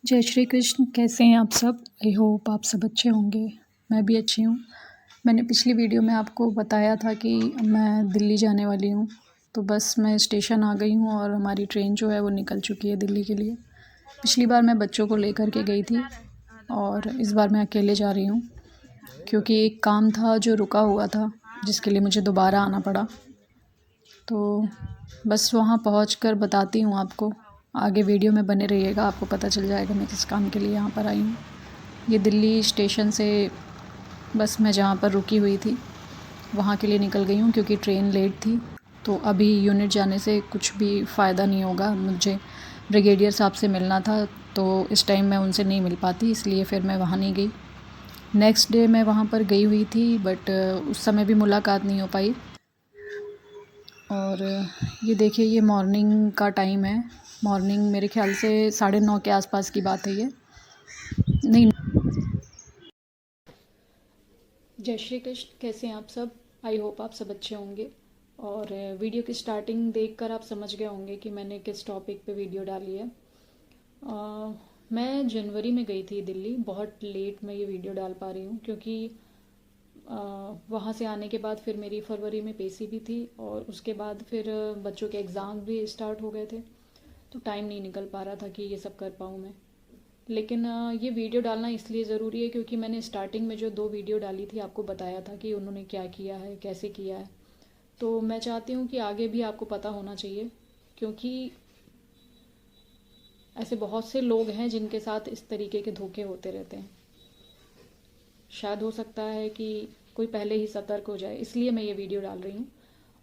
जय श्री कृष्ण। कैसे हैं आप सब? आई होप आप सब अच्छे होंगे। मैं भी अच्छी हूँ। मैंने पिछली वीडियो में आपको बताया था कि मैं दिल्ली जाने वाली हूँ, तो बस मैं स्टेशन आ गई हूँ और हमारी ट्रेन जो है वो निकल चुकी है दिल्ली के लिए। पिछली बार मैं बच्चों को लेकर के गई थी और इस बार मैं अकेले जा रही हूँ, क्योंकि एक काम था जो रुका हुआ था, जिसके लिए मुझे दोबारा आना पड़ा। तो बस वहाँ पहुँचकर बताती हूँ आपको। आगे वीडियो में बने रहिएगा, आपको पता चल जाएगा मैं किस काम के लिए यहाँ पर आई हूँ। ये दिल्ली स्टेशन से बस मैं जहाँ पर रुकी हुई थी वहाँ के लिए निकल गई हूँ, क्योंकि ट्रेन लेट थी। तो अभी यूनिट जाने से कुछ भी फ़ायदा नहीं होगा। मुझे ब्रिगेडियर साहब से मिलना था, तो इस टाइम मैं उनसे नहीं मिल पाती, इसलिए फिर मैं वहाँ नहीं गई। नेक्स्ट डे मैं वहाँ पर गई हुई थी, बट उस समय भी मुलाकात नहीं हो पाई। और ये देखिए, ये मॉर्निंग का टाइम है। मॉर्निंग मेरे ख्याल से 9:30 के आसपास की बात है ये। नहीं। जय श्री कृष्ण। कैसे हैं आप सब? आई होप आप सब अच्छे होंगे। और वीडियो की स्टार्टिंग देखकर आप समझ गए होंगे कि मैंने किस टॉपिक पे वीडियो डाली है। मैं जनवरी में गई थी दिल्ली। बहुत लेट मैं ये वीडियो डाल पा रही हूँ, क्योंकि वहाँ से आने के बाद फिर मेरी फरवरी में पेसी भी थी, और उसके बाद फिर बच्चों के एग्ज़ाम भी स्टार्ट हो गए थे, तो टाइम नहीं निकल पा रहा था कि ये सब कर पाऊँ मैं। लेकिन ये वीडियो डालना इसलिए ज़रूरी है क्योंकि मैंने स्टार्टिंग में जो 2 वीडियो डाली थी आपको बताया था कि उन्होंने क्या किया है, कैसे किया है। तो मैं चाहती हूँ कि आगे भी आपको पता होना चाहिए, क्योंकि ऐसे बहुत से लोग हैं जिनके साथ इस तरीके के धोखे होते रहते हैं। शायद हो सकता है कि कोई पहले ही सतर्क हो जाए, इसलिए मैं ये वीडियो डाल रही हूँ।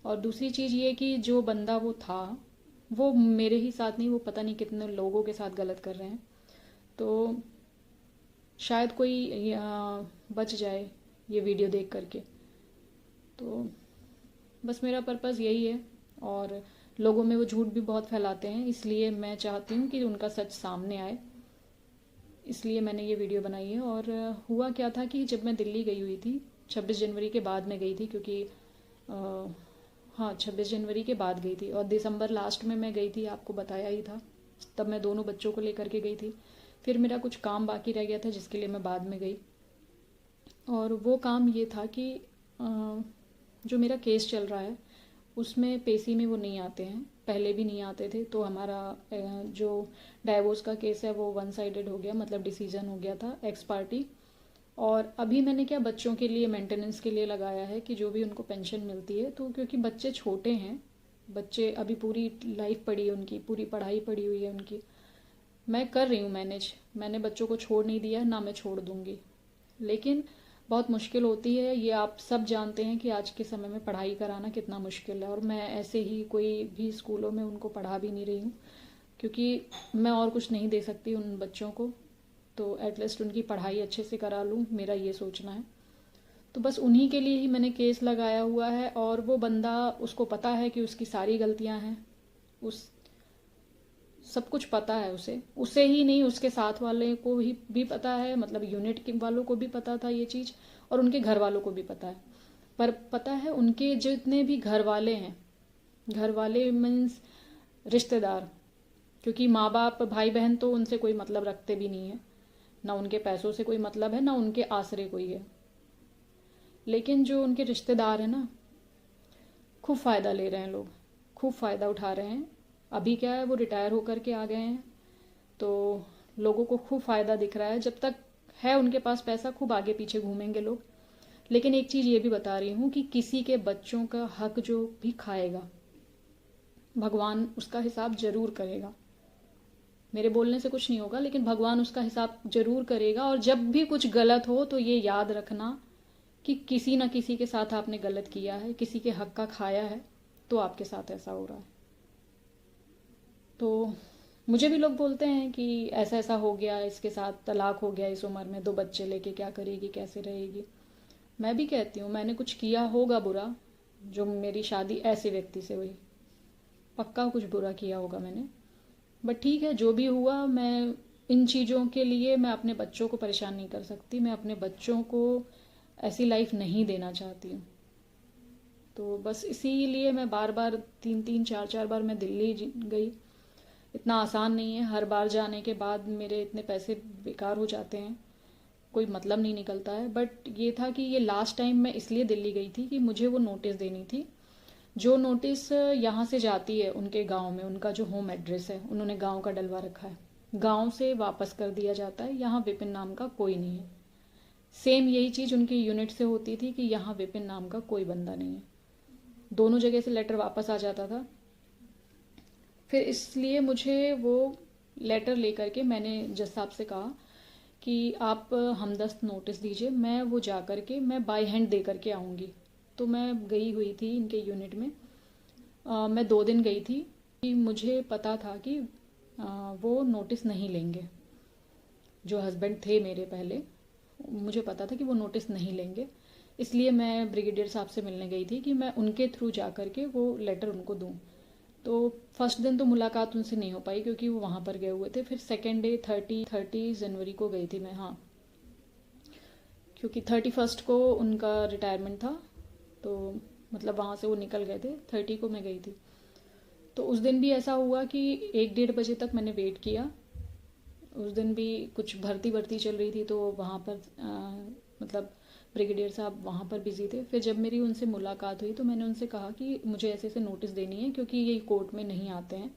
और दूसरी चीज़ ये कि जो बंदा वो था, वो मेरे ही साथ नहीं, वो पता नहीं कितने लोगों के साथ गलत कर रहे हैं। तो शायद कोई बच जाए ये वीडियो देख करके। तो बस मेरा पर्पज़ यही है। और लोगों में वो झूठ भी बहुत फैलाते हैं, इसलिए मैं चाहती हूँ कि उनका सच सामने आए, इसलिए मैंने ये वीडियो बनाई है। और हुआ क्या था कि जब मैं दिल्ली गई हुई थी 26 जनवरी के बाद मैं गई थी, क्योंकि हाँ 26 जनवरी के बाद गई थी, और दिसंबर लास्ट में मैं गई थी, आपको बताया ही था। तब मैं दोनों बच्चों को लेकर के गई थी। फिर मेरा कुछ काम बाकी रह गया था, जिसके लिए मैं बाद में गई। और वो काम ये था कि जो मेरा केस चल रहा है उसमें पेशी में वो नहीं आते हैं, पहले भी नहीं आते थे। तो हमारा जो डाइवोर्स का केस है वो वन साइडेड हो गया, मतलब डिसीजन हो गया था एक्स पार्टी। और अभी मैंने क्या बच्चों के लिए मेंटेनेंस के लिए लगाया है कि जो भी उनको पेंशन मिलती है, तो क्योंकि बच्चे छोटे हैं, बच्चे अभी पूरी लाइफ पड़ी है उनकी, पूरी पढ़ाई पड़ी हुई है उनकी। मैं कर रही हूँ मैनेज, मैंने बच्चों को छोड़ नहीं दिया, ना मैं छोड़ दूँगी। लेकिन बहुत मुश्किल होती है, ये आप सब जानते हैं कि आज के समय में पढ़ाई कराना कितना मुश्किल है। और मैं ऐसे ही कोई भी स्कूलों में उनको पढ़ा भी नहीं रही हूँ, क्योंकि मैं और कुछ नहीं दे सकती उन बच्चों को। तो एटलीस्ट उनकी पढ़ाई अच्छे से करा लूँ, मेरा ये सोचना है। तो बस उन्हीं के लिए ही मैंने केस लगाया हुआ है। और वो बंदा, उसको पता है कि उसकी सारी गलतियाँ हैं, उस सब कुछ पता है उसे, उसे ही नहीं उसके साथ वाले को भी पता है, मतलब यूनिट के वालों को भी पता था ये चीज़, और उनके घर वालों को भी पता है। पर पता है उनके जितने भी घर वाले हैं, घर वाले मीन्स रिश्तेदार, क्योंकि माँ बाप भाई बहन तो उनसे कोई मतलब रखते भी नहीं है, ना उनके पैसों से कोई मतलब है, ना उनके आसरे कोई है। लेकिन जो उनके रिश्तेदार हैं ना, खूब फ़ायदा ले रहे हैं लोग, खूब फ़ायदा उठा रहे हैं। अभी क्या है, वो रिटायर होकर के आ गए हैं, तो लोगों को खूब फ़ायदा दिख रहा है। जब तक है उनके पास पैसा, खूब आगे पीछे घूमेंगे लोग। लेकिन एक चीज़ ये भी बता रही हूँ कि किसी के बच्चों का हक जो भी खाएगा, भगवान उसका हिसाब ज़रूर करेगा। मेरे बोलने से कुछ नहीं होगा, लेकिन भगवान उसका हिसाब ज़रूर करेगा। और जब भी कुछ गलत हो तो ये याद रखना कि किसी ना किसी के साथ आपने गलत किया है, किसी के हक का खाया है, तो आपके साथ ऐसा हो रहा है। तो मुझे भी लोग बोलते हैं कि ऐसा ऐसा हो गया, इसके साथ तलाक हो गया इस उम्र में, 2 बच्चे लेके क्या करेगी, कैसे रहेगी। मैं भी कहती हूँ मैंने कुछ किया होगा बुरा, जो मेरी शादी ऐसे व्यक्ति से हुई, पक्का कुछ बुरा किया होगा मैंने। बट ठीक है, जो भी हुआ, मैं इन चीज़ों के लिए मैं अपने बच्चों को परेशान नहीं कर सकती, मैं अपने बच्चों को ऐसी लाइफ नहीं देना चाहती हूँ। तो बस इसीलिए मैं बार बार 3-3 4-4 बार मैं दिल्ली गई। इतना आसान नहीं है। हर बार जाने के बाद मेरे इतने पैसे बेकार हो जाते हैं, कोई मतलब नहीं निकलता है। बट ये था कि ये लास्ट टाइम मैं इसलिए दिल्ली गई थी कि मुझे वो नोटिस देनी थी। जो नोटिस यहाँ से जाती है उनके गांव में, उनका जो होम एड्रेस है उन्होंने गांव का डलवा रखा है, गांव से वापस कर दिया जाता है। यहाँ विपिन नाम का कोई नहीं है। सेम यही चीज़ उनकी यूनिट से होती थी कि यहाँ विपिन नाम का कोई बंदा नहीं है। दोनों जगह से लेटर वापस आ जाता था। फिर इसलिए मुझे वो लेटर लेकर के मैंने जज साहब से कहा कि आप हमदस्त नोटिस दीजिए, मैं वो जा कर के मैं बाय हैंड दे करके आऊँगी। तो मैं गई हुई थी इनके यूनिट में। मैं 2 दिन गई थी कि मुझे पता था कि वो नोटिस नहीं लेंगे। जो हस्बैंड थे मेरे पहले, मुझे पता था कि वो नोटिस नहीं लेंगे, इसलिए मैं ब्रिगेडियर साहब से मिलने गई थी कि मैं उनके थ्रू जा कर के वो लेटर उनको दूँ। तो फर्स्ट दिन तो मुलाकात उनसे नहीं हो पाई क्योंकि वो वहाँ पर गए हुए थे। फिर सेकेंड डे 30 जनवरी को गई थी मैं, हाँ, क्योंकि 31 को उनका रिटायरमेंट था, तो मतलब वहाँ से वो निकल गए थे। 30 को मैं गई थी। तो उस दिन भी ऐसा हुआ कि 1-1:30 बजे तक मैंने वेट किया। उस दिन भी कुछ भर्ती चल रही थी, तो वहाँ पर मतलब ब्रिगेडियर साहब वहाँ पर बिजी थे। फिर जब मेरी उनसे मुलाकात हुई तो मैंने उनसे कहा कि मुझे ऐसे ऐसे नोटिस देनी है क्योंकि ये कोर्ट में नहीं आते हैं,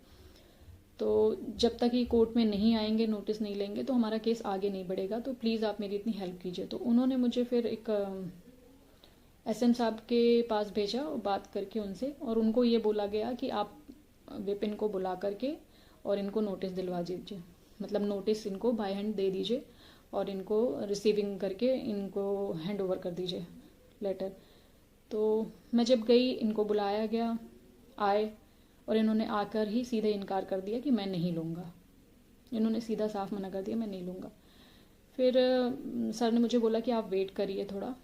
तो जब तक ये कोर्ट में नहीं आएंगे, नोटिस नहीं लेंगे, तो हमारा केस आगे नहीं बढ़ेगा, तो प्लीज़ आप मेरी इतनी हेल्प कीजिए। तो उन्होंने मुझे फिर एक एसएम साहब के पास भेजा और बात करके उनसे, और उनको ये बोला गया कि आप विपिन को बुला करके और इनको नोटिस दिलवा दीजिए, मतलब नोटिस इनको बाय हैंड दे दीजिए और इनको रिसीविंग करके इनको हैंड ओवर कर दीजिए लेटर। तो मैं जब गई, इनको बुलाया गया, आए, और इन्होंने आकर ही सीधे इनकार कर दिया कि मैं नहीं लूँगा। इन्होंने सीधा साफ मना कर दिया, मैं नहीं लूँगा। फिर सर ने मुझे बोला कि आप वेट करिए थोड़ा।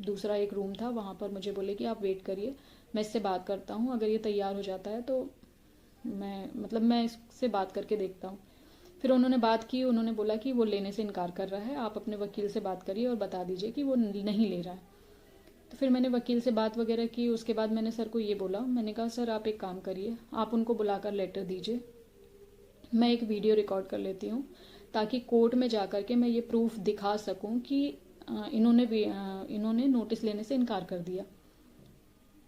दूसरा एक रूम था, वहाँ पर मुझे बोले कि आप वेट करिए, मैं इससे बात करता हूँ, अगर ये तैयार हो जाता है तो मैं इससे बात करके देखता हूँ। फिर उन्होंने बात की, उन्होंने बोला कि वो लेने से इनकार कर रहा है, आप अपने वकील से बात करिए और बता दीजिए कि वो नहीं ले रहा है। तो फिर मैंने वकील से बात वगैरह की। उसके बाद मैंने सर को ये बोला, मैंने कहा सर आप एक काम करिए, आप उनको बुलाकर लेटर दीजिए, मैं एक वीडियो रिकॉर्ड कर लेती हूँ ताकि कोर्ट में जा कर के मैं ये प्रूफ दिखा सकूँ कि इन्होंने नोटिस लेने से इनकार कर दिया।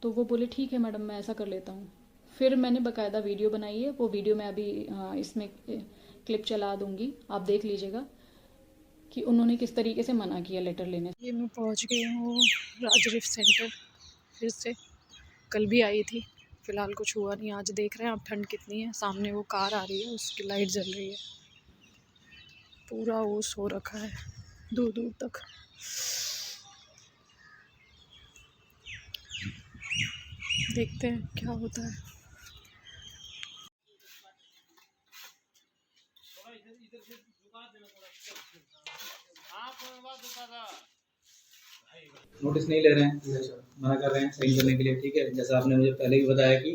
तो वो बोले ठीक है मैडम, मैं ऐसा कर लेता हूँ। फिर मैंने बाकायदा वीडियो बनाई है, वो वीडियो मैं अभी इसमें क्लिप चला दूँगी, आप देख लीजिएगा कि उन्होंने किस तरीके से मना किया लेटर लेने से। ये मैं पहुंच गई हूँ राजरीफ सेंटर। फिर से कल भी आई थी, फ़िलहाल कुछ हुआ नहीं। आज देख रहे हैं आप ठंड कितनी है। सामने वो कार आ रही है, उसकी लाइट जल रही है, पूरा ओस हो रखा है दूर दूर तक। देखते हैं क्या होता है। नोटिस नहीं ले रहे हैं, मना कर रहे हैं साइन करने के लिए, ठीक है। जैसा आपने मुझे पहले भी बताया कि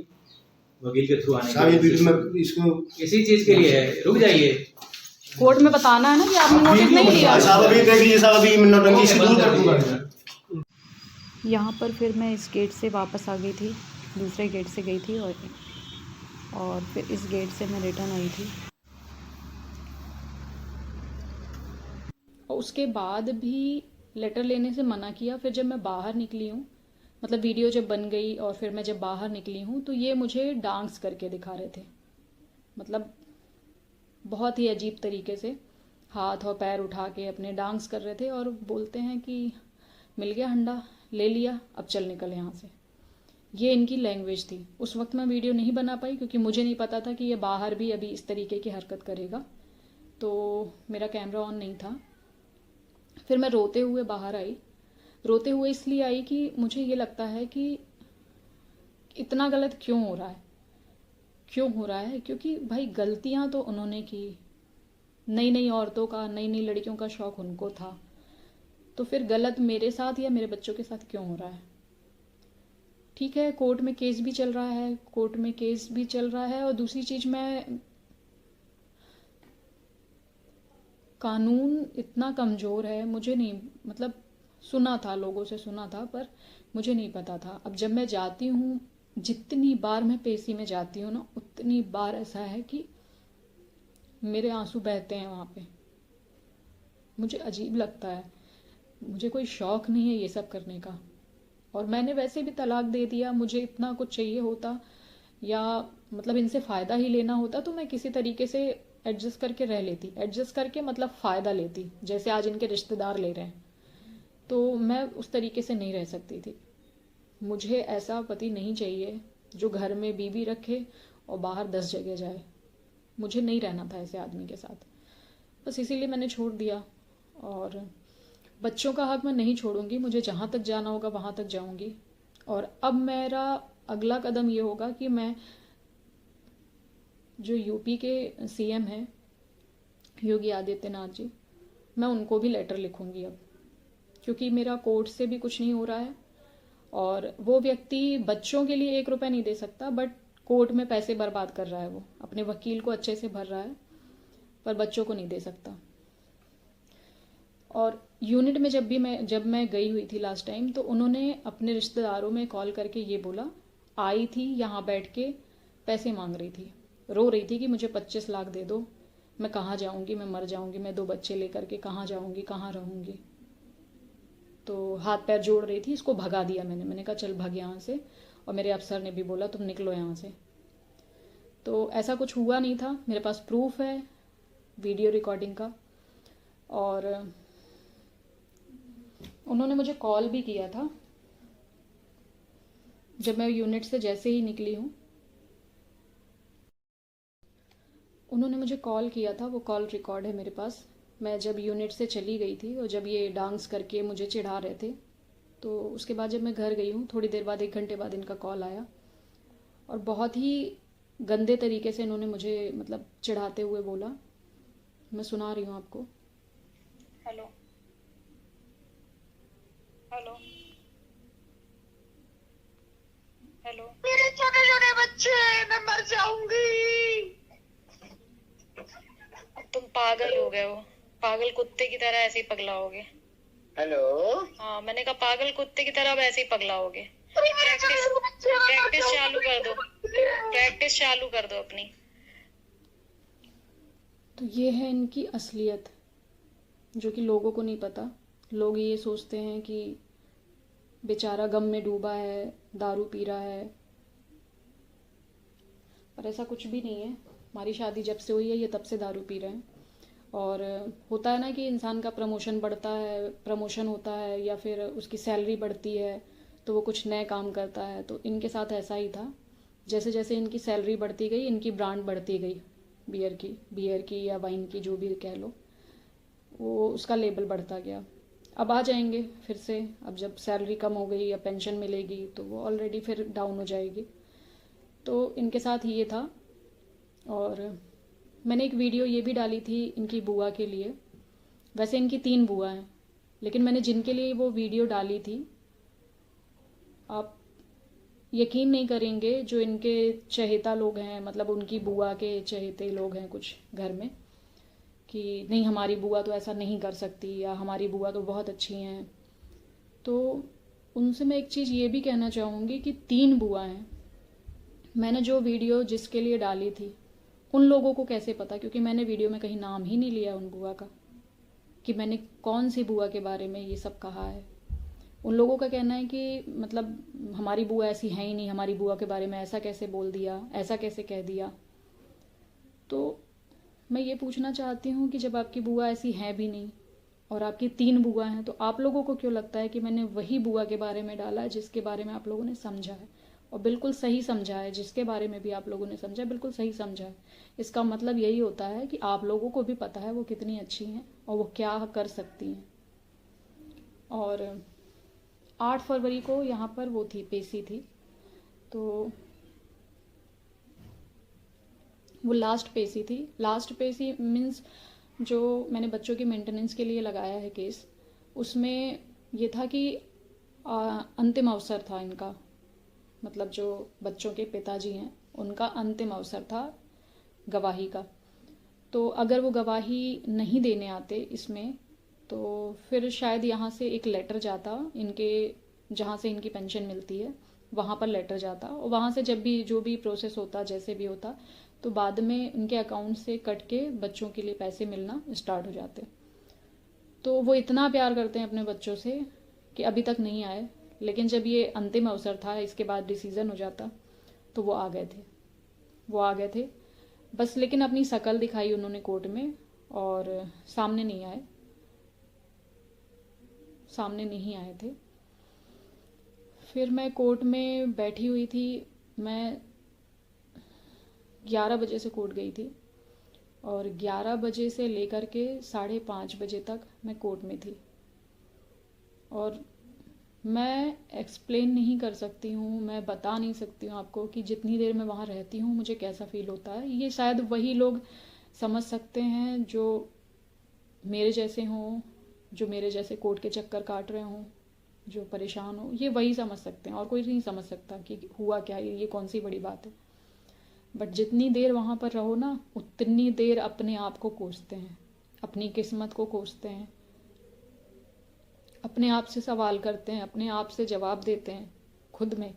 वकील के थ्रू आने के लिए, इसको इसी चीज के लिए है। रुक जाइए, कोर्ट में बताना है ना कि आपने नोटिस नहीं लिया। यहाँ पर फिर मैं इस गेट से वापस आ गई थी, दूसरे गेट से गई थी और फिर इस गेट से मैं रिटर्न आई थी। और उसके बाद भी लेटर लेने से मना किया। फिर जब मैं बाहर निकली हूँ, मतलब वीडियो जब बन गई और फिर मैं जब बाहर निकली हूँ, तो ये मुझे डांस करके दिखा रहे थे, मतलब बहुत ही अजीब तरीके से हाथ और पैर उठा के अपने डांस कर रहे थे, और बोलते हैं कि मिल गया हंडा, ले लिया, अब चल निकल यहाँ से। ये इनकी लैंग्वेज थी। उस वक्त मैं वीडियो नहीं बना पाई क्योंकि मुझे नहीं पता था कि ये बाहर भी अभी इस तरीके की हरकत करेगा, तो मेरा कैमरा ऑन नहीं था। फिर मैं रोते हुए बाहर आई। रोते हुए इसलिए आई कि मुझे ये लगता है कि इतना गलत क्यों हो रहा है, क्यों हो रहा है, क्योंकि भाई गलतियां तो उन्होंने की, नई नई औरतों का, नई नई लड़कियों का शौक उनको था, तो फिर गलत मेरे साथ या मेरे बच्चों के साथ क्यों हो रहा है। ठीक है, कोर्ट में केस भी चल रहा है, कोर्ट में केस भी चल रहा है, और दूसरी चीज़, मैं कानून इतना कमज़ोर है, मुझे नहीं, मतलब सुना था, लोगों से सुना था, पर मुझे नहीं पता था। अब जब मैं जाती हूँ, जितनी बार मैं पेशी में जाती हूँ ना, उतनी बार ऐसा है कि मेरे आंसू बहते हैं वहाँ पे। मुझे अजीब लगता है, मुझे कोई शौक़ नहीं है ये सब करने का। और मैंने वैसे भी तलाक दे दिया, मुझे इतना कुछ चाहिए होता या मतलब इनसे फ़ायदा ही लेना होता तो मैं किसी तरीके से एडजस्ट करके रह लेती। एडजस्ट करके मतलब फ़ायदा लेती, जैसे आज इनके रिश्तेदार ले रहे हैं, तो मैं उस तरीके से नहीं रह सकती थी। मुझे ऐसा पति नहीं चाहिए जो घर में बीवी रखे और बाहर 10 जगह जाए। मुझे नहीं रहना था ऐसे आदमी के साथ। बस इसीलिए मैंने छोड़ दिया। और बच्चों का हक मैं नहीं छोड़ूंगी, मुझे जहाँ तक जाना होगा वहाँ तक जाऊंगी। और अब मेरा अगला कदम ये होगा कि मैं जो यूपी के सीएम हैं योगी आदित्यनाथ जी, मैं उनको भी लेटर लिखूंगी अब, क्योंकि मेरा कोर्ट से भी कुछ नहीं हो रहा है। और वो व्यक्ति बच्चों के लिए 1 रुपया नहीं दे सकता, बट कोर्ट में पैसे बर्बाद कर रहा है। वो अपने वकील को अच्छे से भर रहा है पर बच्चों को नहीं दे सकता। और यूनिट में जब मैं गई हुई थी लास्ट टाइम, तो उन्होंने अपने रिश्तेदारों में कॉल करके ये बोला, आई थी यहाँ बैठ के पैसे मांग रही थी, रो रही थी कि मुझे 25 लाख दे दो, मैं कहाँ जाऊँगी, मैं मर जाऊँगी, मैं 2 बच्चे लेकर के कहाँ जाऊँगी, कहाँ रहूँगी। तो हाथ पैर जोड़ रही थी, इसको भगा दिया मैंने कहा चल भाग यहाँ से। और मेरे अफसर ने भी बोला तुम निकलो यहाँ से। तो ऐसा कुछ हुआ नहीं था, मेरे पास प्रूफ है वीडियो रिकॉर्डिंग का। और उन्होंने मुझे कॉल भी किया था जब मैं यूनिट से जैसे ही निकली हूँ। उन्होंने मुझे कॉल किया था, वो कॉल रिकॉर्ड है मेरे पास। मैं जब यूनिट से चली गई थी और जब ये डांस करके मुझे चिढ़ा रहे थे, तो उसके बाद जब मैं घर गई हूँ थोड़ी देर बाद 1 घंटे बाद इनका कॉल आया। और बहुत ही गंदे तरीके से इन्होंने मुझे मतलब चिढ़ाते हुए बोला। मैं सुना रही हूँ आपको। हेलो हेलो हेलो, मेरे छोटे छोटे बच्चे, मैं मर जाऊंगी। तुम पागल हो गए हो, पागल कुत्ते की तरह ऐसे ही पगलाओगे। हेलो, हाँ मैंने कहा पागल कुत्ते की तरह अब ऐसे ही पगलाओगे। प्रैक्टिस चालू कर दो, प्रैक्टिस चालू कर दो अपनी। तो ये है इनकी असलियत, जो कि लोगों को नहीं पता। लोग ये सोचते हैं कि बेचारा गम में डूबा है, दारू पी रहा है, पर ऐसा कुछ भी नहीं है। हमारी शादी जब से हुई है ये तब से दारू पी रहे हैं। और होता है ना कि इंसान का प्रमोशन बढ़ता है, प्रमोशन होता है या फिर उसकी सैलरी बढ़ती है तो वो कुछ नए काम करता है। तो इनके साथ ऐसा ही था, जैसे जैसे इनकी सैलरी बढ़ती गई इनकी ब्रांड बढ़ती गई, बियर की या वाइन की, जो भी कह लो, वो उसका लेबल बढ़ता गया। अब आ जाएंगे फिर से, अब जब सैलरी कम हो गई या पेंशन मिलेगी तो वो ऑलरेडी फिर डाउन हो जाएगी। तो इनके साथ ये था। और मैंने एक वीडियो ये भी डाली थी इनकी बुआ के लिए। वैसे इनकी 3 बुआ हैं, लेकिन मैंने जिनके लिए वो वीडियो डाली थी, आप यकीन नहीं करेंगे, जो इनके चहेता लोग हैं, मतलब उनकी बुआ के चहेते लोग हैं कुछ घर में, कि नहीं हमारी बुआ तो ऐसा नहीं कर सकती या हमारी बुआ तो बहुत अच्छी हैं। तो उनसे मैं एक चीज़ ये भी कहना चाहूँगी कि 3 बुआ हैं। मैंने जो वीडियो जिसके लिए डाली थी उन लोगों को कैसे पता, क्योंकि मैंने वीडियो में कहीं नाम ही नहीं लिया उन बुआ का कि मैंने कौन सी बुआ के बारे में ये सब कहा है। उन लोगों का कहना है कि मतलब हमारी बुआ ऐसी है ही नहीं, हमारी बुआ के बारे में ऐसा कैसे बोल दिया, ऐसा कैसे कह दिया। तो मैं ये पूछना चाहती हूँ कि जब आपकी बुआ ऐसी है भी नहीं और आपकी 3 बुआ हैं, तो आप लोगों को क्यों लगता है कि मैंने वही बुआ के बारे में डाला है जिसके बारे में आप लोगों ने समझा है, और बिल्कुल सही समझा है। जिसके बारे में भी आप लोगों ने समझा है बिल्कुल सही समझा है। इसका मतलब यही होता है कि आप लोगों को भी पता है वो कितनी अच्छी हैं और वो क्या कर सकती हैं। और 8 फरवरी को यहाँ पर वो थी, पेशी थी, तो वो लास्ट पेशी थी। लास्ट पेशी मीन्स जो मैंने बच्चों की मेंटेनेंस के लिए लगाया है केस, उसमें ये था कि अंतिम अवसर था इनका, मतलब जो बच्चों के पिताजी हैं उनका अंतिम अवसर था गवाही का। तो अगर वो गवाही नहीं देने आते इसमें, तो फिर शायद यहाँ से एक लेटर जाता इनके, जहाँ से इनकी पेंशन मिलती है वहाँ पर लेटर जाता, और वहाँ से जब भी जो भी प्रोसेस होता, जैसे भी होता, तो बाद में उनके अकाउंट से कट के बच्चों के लिए पैसे मिलना स्टार्ट हो जाते। तो वो इतना प्यार करते हैं अपने बच्चों से कि अभी तक नहीं आए, लेकिन जब ये अंतिम अवसर था, इसके बाद डिसीज़न हो जाता, तो वो आ गए थे बस। लेकिन अपनी शकल दिखाई उन्होंने कोर्ट में और सामने नहीं आए थे। फिर मैं कोर्ट में बैठी हुई थी। मैं 11 बजे से कोर्ट गई थी और 11 बजे से लेकर के 5:30 बजे तक मैं कोर्ट में थी। और मैं एक्सप्लेन नहीं कर सकती हूँ, मैं बता नहीं सकती हूँ आपको कि जितनी देर मैं वहाँ रहती हूँ मुझे कैसा फील होता है। ये शायद वही लोग समझ सकते हैं जो मेरे जैसे हों, जो मेरे जैसे कोर्ट के चक्कर काट रहे हों, जो परेशान हो, ये वही समझ सकते हैं और कोई नहीं समझ सकता कि हुआ क्या, ये कौन सी बड़ी बात है। बट जितनी देर वहाँ पर रहो ना, उतनी देर अपने आप को कोसते हैं, अपनी किस्मत को कोसते हैं, अपने आप से सवाल करते हैं, अपने आप से जवाब देते हैं खुद में।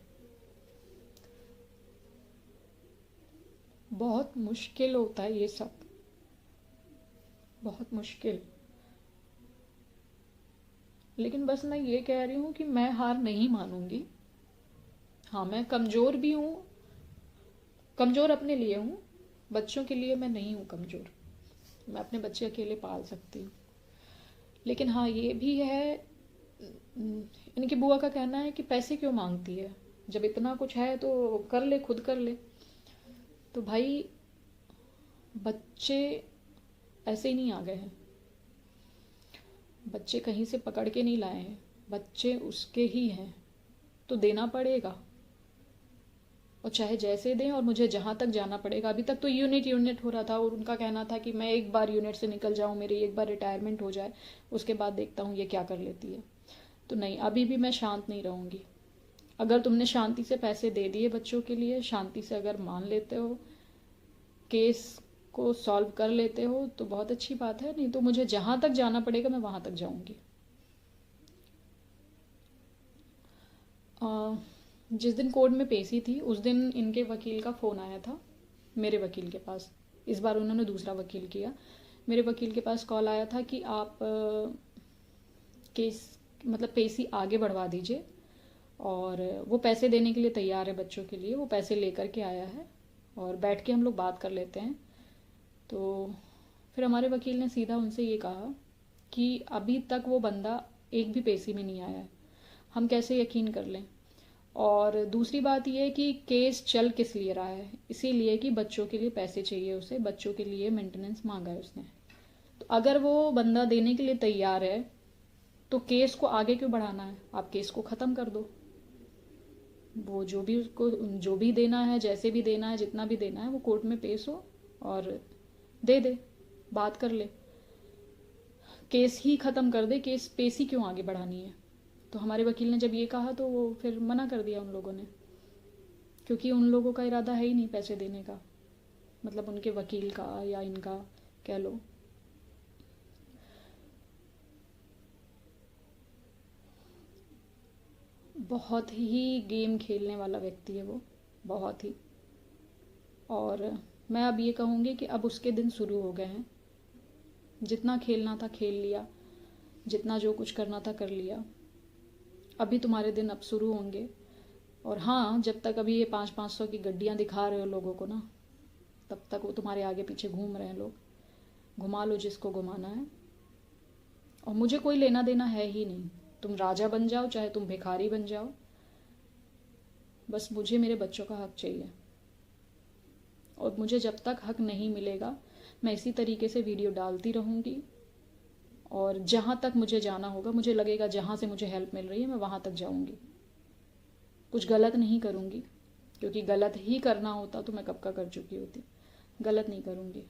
बहुत मुश्किल होता है ये सब, बहुत मुश्किल। लेकिन बस मैं ये कह रही हूँ कि मैं हार नहीं मानूंगी। हाँ, मैं कमज़ोर भी हूँ, कमज़ोर अपने लिए हूँ, बच्चों के लिए मैं नहीं हूँ कमज़ोर। मैं अपने बच्चे अकेले पाल सकती हूँ। लेकिन हाँ, ये भी है, इनकी बुआ का कहना है कि पैसे क्यों मांगती है, जब इतना कुछ है तो कर ले, खुद कर ले। तो भाई, बच्चे ऐसे ही नहीं आ गए हैं, बच्चे कहीं से पकड़ के नहीं लाए हैं, बच्चे उसके ही हैं, तो देना पड़ेगा। और चाहे जैसे दें, और मुझे जहाँ तक जाना पड़ेगा। अभी तक तो यूनिट हो रहा था और उनका कहना था कि मैं एक बार यूनिट से निकल जाऊँ, मेरी एक बार रिटायरमेंट हो जाए, उसके बाद देखता हूँ ये क्या कर लेती है। तो नहीं, अभी भी मैं शांत नहीं रहूँगी। अगर तुमने शांति से पैसे दे दिए बच्चों के लिए, शांति से अगर मान लेते हो, केस को सॉल्व कर लेते हो, तो बहुत अच्छी बात है। नहीं तो मुझे जहाँ तक जाना पड़ेगा मैं वहाँ तक जाऊँगी। जिस दिन कोर्ट में पेशी थी, उस दिन इनके वकील का फ़ोन आया था मेरे वकील के पास। इस बार उन्होंने दूसरा वकील किया। मेरे वकील के पास कॉल आया था कि आप केस मतलब पेशी आगे बढ़वा दीजिए, और वो पैसे देने के लिए तैयार है बच्चों के लिए। वो पैसे लेकर के आया है और बैठ के हम लोग बात कर लेते हैं। तो फिर हमारे वकील ने सीधा उनसे ये कहा कि अभी तक वो बंदा एक भी पेशी में नहीं आया है, हम कैसे यकीन कर लें। और दूसरी बात ये कि केस चल किस लिए रहा है, इसीलिए कि बच्चों के लिए पैसे चाहिए उसे, बच्चों के लिए मेंटेनेंस मांगा है उसने। तो अगर वो बंदा देने के लिए तैयार है तो केस को आगे क्यों बढ़ाना है? आप केस को ख़त्म कर दो। वो जो भी उसको जो भी देना है, जैसे भी देना है, जितना भी देना है, वो कोर्ट में पेश हो और दे, बात कर ले, केस ही ख़त्म कर दे। केस पेशी क्यों आगे बढ़ानी है? तो हमारे वकील ने जब ये कहा तो वो फिर मना कर दिया उन लोगों ने, क्योंकि उन लोगों का इरादा है ही नहीं पैसे देने का, मतलब उनके वकील का या इनका कह लो। बहुत ही गेम खेलने वाला व्यक्ति है वो, बहुत ही। और मैं अब ये कहूँगी कि अब उसके दिन शुरू हो गए हैं। जितना खेलना था खेल लिया, जितना जो कुछ करना था कर लिया। अभी तुम्हारे दिन अब शुरू होंगे। और हाँ, जब तक अभी ये 500-500 की गड्डियाँ दिखा रहे हो लोगों को ना, तब तक वो तुम्हारे आगे पीछे घूम रहे हैं लोग। घुमा लो जिसको घुमाना है, और मुझे कोई लेना देना है ही नहीं। तुम राजा बन जाओ चाहे तुम भिखारी बन जाओ, बस मुझे मेरे बच्चों का हक चाहिए। और मुझे जब तक हक नहीं मिलेगा, मैं इसी तरीके से वीडियो डालती रहूँगी। और जहाँ तक मुझे जाना होगा, मुझे लगेगा जहाँ से मुझे हेल्प मिल रही है, मैं वहाँ तक जाऊँगी। कुछ गलत नहीं करूँगी, क्योंकि गलत ही करना होता तो मैं कब का कर चुकी होती। गलत नहीं करूँगी।